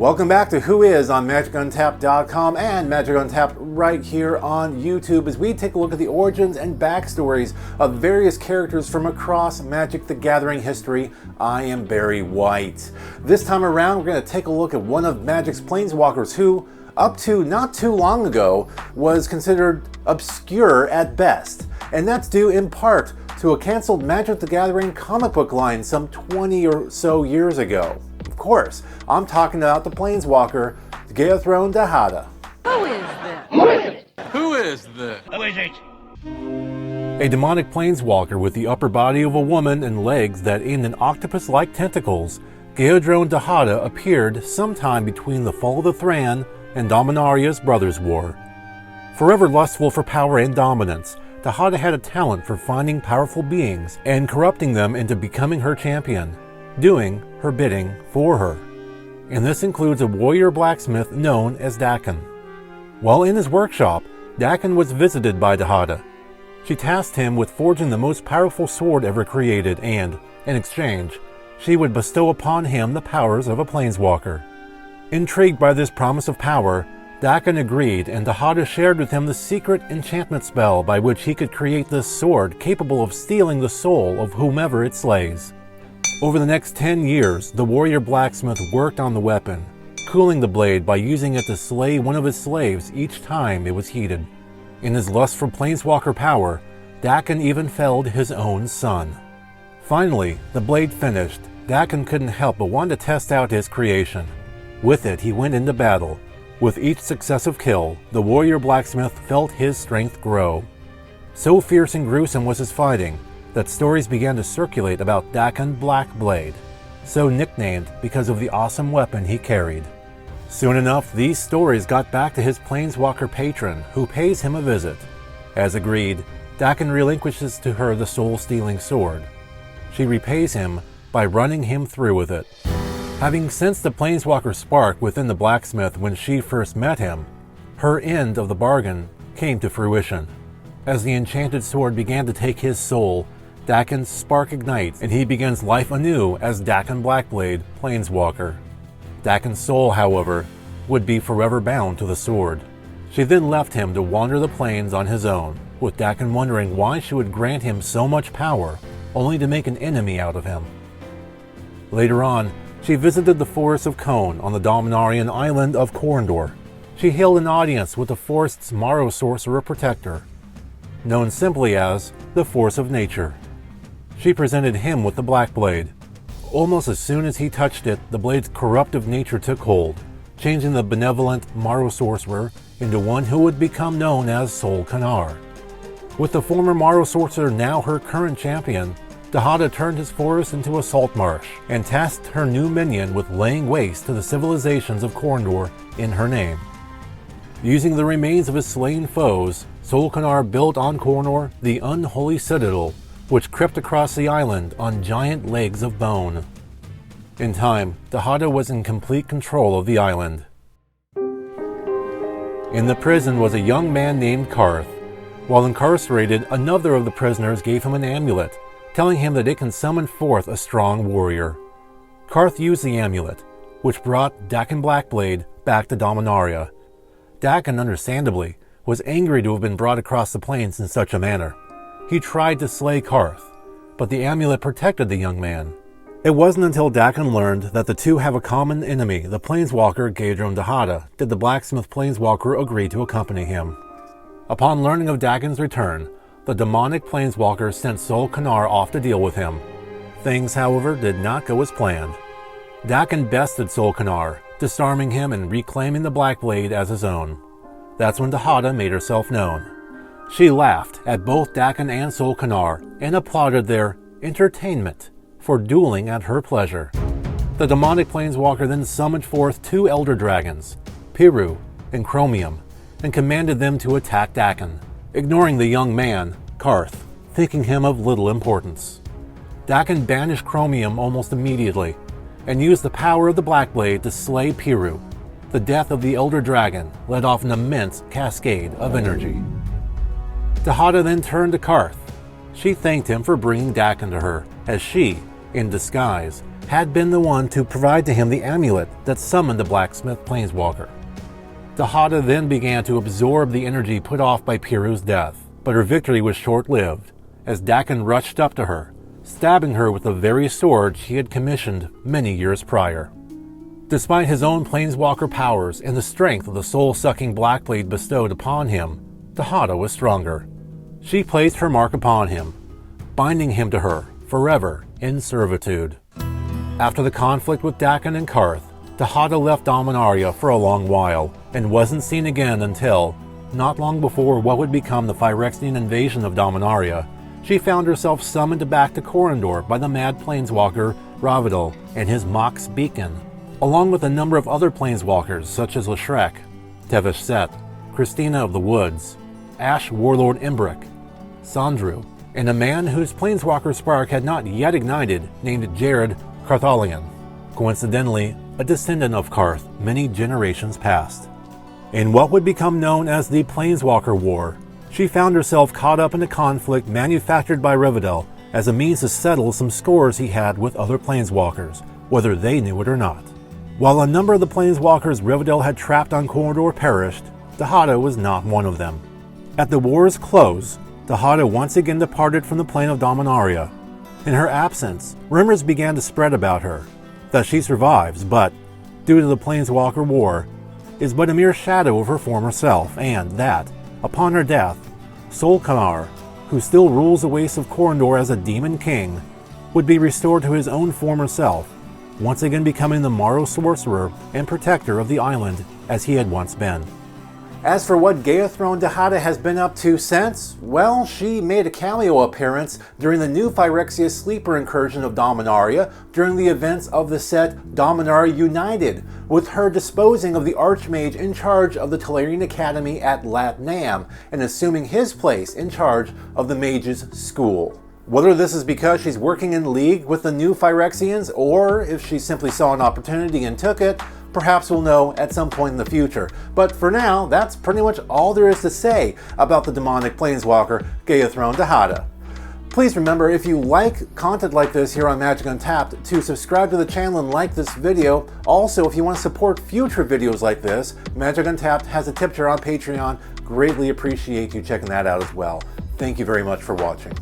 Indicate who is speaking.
Speaker 1: Welcome back to Who Is on MagicUntapped.com and Magic Untapped right here on YouTube as we take a look at the origins and backstories of various characters from across Magic the Gathering history. I am Barry White. This time around, we're going to take a look at one of Magic's planeswalkers who, up to not too long ago, was considered obscure at best. And that's due in part to a canceled Magic the Gathering comic book line some 20 or so years ago. Of course, I'm talking about the planeswalker, Geyadrone Dihada.
Speaker 2: Who is this?
Speaker 3: Who is it?
Speaker 4: Who is this?
Speaker 3: Who is it?
Speaker 1: A demonic planeswalker with the upper body of a woman and legs that end in octopus-like tentacles, Geyadrone Dihada appeared sometime between the fall of the Thran and Dominaria's Brothers' War. Forever lustful for power and dominance, Dihada had a talent for finding powerful beings and corrupting them into becoming her champion, doing her bidding for her. And this includes a warrior blacksmith known as Dakkon. While in his workshop, Dakkon was visited by Dihada. She tasked him with forging the most powerful sword ever created and, in exchange, she would bestow upon him the powers of a planeswalker. Intrigued by this promise of power, Dakkon agreed, and Dihada shared with him the secret enchantment spell by which he could create this sword capable of stealing the soul of whomever it slays. Over the next 10 years, the warrior blacksmith worked on the weapon, cooling the blade by using it to slay one of his slaves each time it was heated. In his lust for planeswalker power, Dakkon even felled his own son. Finally, the blade finished, Dakkon couldn't help but want to test out his creation. With it, he went into battle. With each successive kill, the warrior blacksmith felt his strength grow. So fierce and gruesome was his fighting that stories began to circulate about Dakkon Blackblade, so nicknamed because of the awesome weapon he carried. Soon enough, these stories got back to his planeswalker patron, who pays him a visit. As agreed, Dakkon relinquishes to her the soul-stealing sword. She repays him by running him through with it. Having sensed the planeswalker spark within the blacksmith when she first met him, her end of the bargain came to fruition. As the enchanted sword began to take his soul, Dakkon's spark ignites and he begins life anew as Dakkon Blackblade, planeswalker. Dakkon's soul, however, would be forever bound to the sword. She then left him to wander the plains on his own, with Dakkon wondering why she would grant him so much power, only to make an enemy out of him. Later on, she visited the Forest of Khon on the Dominarian island of Korndor. She held an audience with the forest's Morrow sorcerer protector, known simply as the Force of Nature. She presented him with the Blackblade. Almost as soon as he touched it, the blade's corruptive nature took hold, changing the benevolent Morrow sorcerer into one who would become known as Soul Kanar. With the former Morrow sorcerer now her current champion, Dihada turned his forest into a salt marsh and tasked her new minion with laying waste to the civilizations of Korndor in her name. Using the remains of his slain foes, Soul Kanar built on Korndor the unholy citadel, which crept across the island on giant legs of bone. In time, Dihada was in complete control of the island. In the prison was a young man named Karth. While incarcerated, another of the prisoners gave him an amulet, telling him that it can summon forth a strong warrior. Karth used the amulet, which brought Dakkon Blackblade back to Dominaria. Dakkon, understandably, was angry to have been brought across the plains in such a manner. He tried to slay Karth, but the amulet protected the young man. It wasn't until Dakkon learned that the two have a common enemy, the planeswalker Geyadrone Dihada, did the blacksmith planeswalker agree to accompany him. Upon learning of Dakkon's return, the demonic planeswalker sent Soul Kanar off to deal with him. Things, however, did not go as planned. Dakkon bested Soul Kanar, disarming him and reclaiming the Blackblade as his own. That's when Dihada made herself known. She laughed at both Dakkon and Soul Kanar and applauded their entertainment for dueling at her pleasure. The demonic planeswalker then summoned forth two elder dragons, Piru and Chromium, and commanded them to attack Dakkon, ignoring the young man, Karth, thinking him of little importance. Dakkon banished Chromium almost immediately, and used the power of the Blackblade to slay Piru. The death of the elder dragon let off an immense cascade of energy. Dihada then turned to Karth. She thanked him for bringing Dakkon to her, as she, in disguise, had been the one to provide to him the amulet that summoned the blacksmith planeswalker. Dihada then began to absorb the energy put off by Piru's death, but her victory was short-lived, as Dakkon rushed up to her, stabbing her with the very sword she had commissioned many years prior. Despite his own planeswalker powers and the strength of the soul-sucking Blackblade bestowed upon him, Dihada was stronger. She placed her mark upon him, binding him to her forever in servitude. After the conflict with Dakkon and Karth, Dihada left Dominaria for a long while and wasn't seen again until, not long before what would become the Phyrexian invasion of Dominaria, she found herself summoned back to Corondor by the mad planeswalker Ravatal and his Mox Beacon, along with a number of other planeswalkers such as Leshreq, Tevesh Set, Christina of the Woods, Ash Warlord Imbric, Sandru, and a man whose planeswalker spark had not yet ignited named Jared Karthalion, coincidentally a descendant of Karth many generations past. In what would become known as the Planeswalker War, she found herself caught up in a conflict manufactured by Ravatal as a means to settle some scores he had with other planeswalkers, whether they knew it or not. While a number of the planeswalkers Ravatal had trapped on Corondor perished, Dihada was not one of them. At the war's close, Dihada once again departed from the plane of Dominaria. In her absence, rumors began to spread about her, that she survives but, due to the Planeswalker War, is but a mere shadow of her former self, and that, upon her death, Sol Kanar, who still rules the wastes of Corondor as a demon king, would be restored to his own former self, once again becoming the Morrow sorcerer and protector of the island as he had once been. As for what Geyadrone Dihada has been up to since, well, she made a cameo appearance during the new Phyrexia sleeper incursion of Dominaria during the events of the set Dominaria United, with her disposing of the Archmage in charge of the Tolarian Academy at Latnam and assuming his place in charge of the Mage's School. Whether this is because she's working in league with the new Phyrexians or if she simply saw an opportunity and took it, perhaps we'll know at some point in the future. But for now, that's pretty much all there is to say about the demonic planeswalker Geyadrone Dihada. Please remember, if you like content like this here on Magic Untapped, to subscribe to the channel and like this video. Also, if you want to support future videos like this, Magic Untapped has a tip jar on Patreon. Greatly appreciate you checking that out as well. Thank you very much for watching.